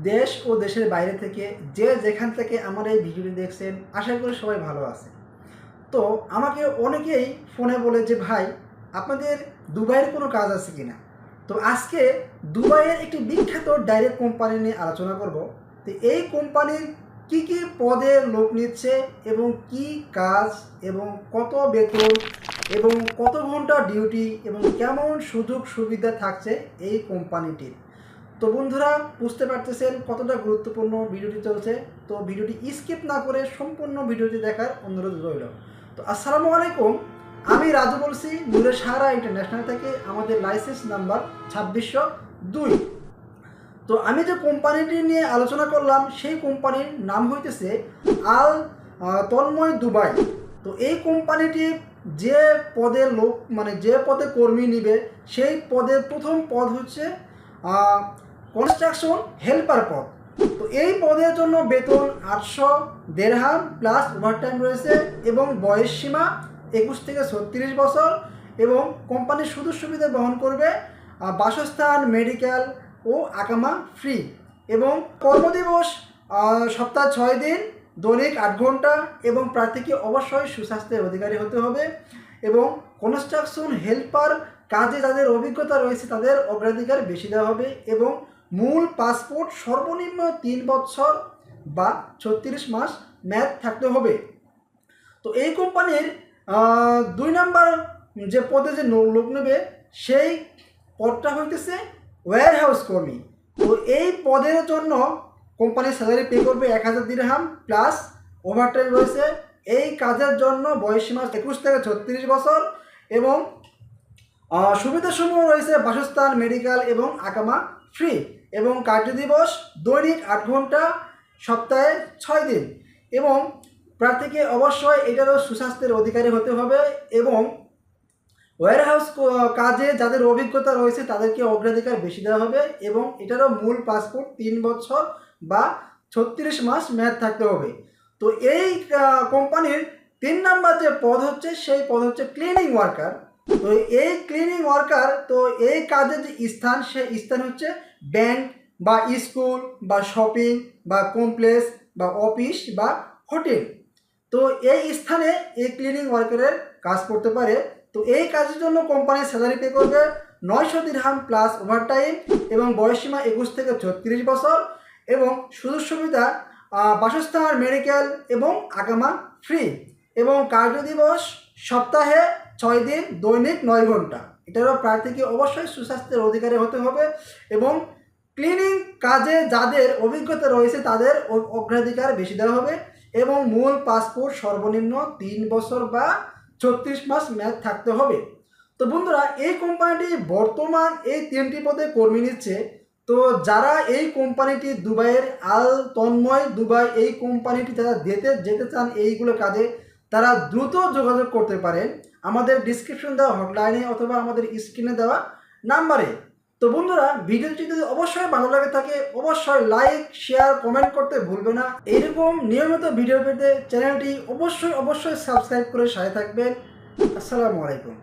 দেশ ও দেশের বাইরে থেকে যে যেখান থেকে আমার এই ভিডিওটি দেখছেন, আশা করি সবাই ভালো আছে। তো আমাকে অনেকেই ফোনে বলে যে ভাই, আপনাদের দুবাইয়ের কোনো কাজ আছে কিনা। তো আজকে দুবাইয়ের একটি বিখ্যাত ডাইরেক্ট কোম্পানি নিয়ে আলোচনা করব। তো এই কোম্পানির কি কি পদে লোক নিচ্ছে এবং কি কাজ এবং কত বেতন এবং কত ঘন্টা ডিউটি এবং কেমন সুযোগ সুবিধা থাকছে এই কোম্পানিটির। তো বন্ধুরা, বুঝতে পারতেছেন কতটা গুরুত্বপূর্ণ ভিডিওটি চলছে। তো ভিডিওটি স্কিপ না করে সম্পূর্ণ ভিডিওটি দেখার অনুরোধ রইল। তো আসসালামু আলাইকুম, আমি রাজু বলছি নূরে সাহারা ইন্টারন্যাশনাল থেকে। আমাদের লাইসেন্স নাম্বার 2602। তো আমি যে কোম্পানিটি নিয়ে আলোচনা করলাম সেই কোম্পানির নাম হইতেছে আল তন্ময় দুবাই। তো এই কোম্পানিটি যে পদে লোক যে পদে কর্মী নিবে সেই পদের প্রথম পদ হচ্ছে কনস্ট্রাকশন হেল্পার পদ। তো এই পদের জন্য বেতন 800 দেড়হাম প্লাস ওভারটাইম রয়েছে এবং বয়স সীমা 21 থেকে 36 বছর এবং কোম্পানির সুযোগ সুবিধা বহন করবে বাসস্থান, মেডিকেল ও আকামা ফ্রি এবং কর্মদিবস সপ্তাহে 6 দিন, দৈনিক 8 ঘন্টা এবং প্রার্থীকে অবশ্যই সুস্বাস্থ্যের অধিকারী হতে হবে এবং কনস্ট্রাকশন হেল্পার কাজে যাদের অভিজ্ঞতা রয়েছে তাদের অগ্রাধিকার বেশি দেওয়া হবে এবং মূল পাসপোর্ট সর্বনিম্ন 3 বছর বা 36 মাস মেয়াদ থাকতে হবে। তো এই কোম্পানির 2 নাম্বার যে পদে যে লোক নেবে সেই পদটা হইতেছে ওয়্যার হাউস কর্মী। তো এই পদের জন্য কোম্পানির স্যালারি পে করবে 1000 দিরহাম প্লাস ওভারটাইম রয়েছে। এই কাজের জন্য বয়সসীমা 21 থেকে 36 বছর এবং সুবিধাসমূহ রয়েছে বাসস্থান, মেডিকেল এবং আকামা ফ্রি এবং কার্যদিবস দৈনিক 8 ঘন্টা, সপ্তাহে 6 দিন এবং প্রার্থীকে অবশ্যই এটারও সুস্বাস্থ্যের অধিকারী হতে হবে এবং ওয়্যারহাউস কাজে যাদের অভিজ্ঞতা রয়েছে তাদেরকে অগ্রাধিকার বেশি দেওয়া হবে এবং এটারও মূল পাসপোর্ট 3 বছর বা 36 মাস মেয়াদ থাকতে হবে। তো এই কোম্পানির 3 নাম্বার যে পদ হচ্ছে সেই পদ হচ্ছে ক্লিনিং ওয়ার্কার। তো এই ক্লিনিং ওয়ার্কার, তো এই কাজের যে স্থান সেই স্থান হচ্ছে ব্যাংক বা স্কুল বা শপিং বা কমপ্লেক্স বা অফিস বা হোটেল। তো এই স্থানে এই ক্লিনিং ওয়ার্কারের কাজ করতে পারে। তো এই কাজের জন্য কোম্পানির স্যালারি পে করবে 900 দিরহাম প্লাস ওভারটাইম এবং বয়সসীমা 21 থেকে 36 বছর এবং সুযোগ সুবিধা বাসস্থান, মেডিকেল এবং আকামা ফ্রি এবং কার্যদিবস সপ্তাহে 6 দিন, দৈনিক 9 ঘন্টা। এটারও প্রার্থীকে অবশ্যই সুস্বাস্থ্যের অধিকারী হতে হবে এবং ক্লিনিং কাজে যাদের অভিজ্ঞতা রয়েছে তাদের অগ্রাধিকার বেশি দেওয়া হবে এবং মূল পাসপোর্ট সর্বনিম্ন 3 বছর বা 36 মাস মেয়াদ থাকতে হবে। তো বন্ধুরা, এই কোম্পানিটি বর্তমান এই 3টি পদে কর্মী নিচ্ছে। তো যারা এই কোম্পানিটি দুবাইয়ের আল তন্ময় দুবাই এই কোম্পানিটি যারা যেতে চান এইগুলো কাজে, তারা দ্রুত যোগাযোগ করতে পারেন আমাদের ডিসক্রিপশন দেওয়া হটলাইনে অথবা আমাদের স্ক্রিনে দেওয়া নাম্বারে। তো বন্ধুরা, ভিডিওটি যদি অবশ্যই ভালো লাগে থাকে অবশ্যই লাইক, শেয়ার, কমেন্ট করতে ভুলবে না। এইরকম নিয়মিত ভিডিও পেতে চ্যানেলটি অবশ্যই সাবস্ক্রাইব করে সাথে থাকবেন। আসসালামু আলাইকুম।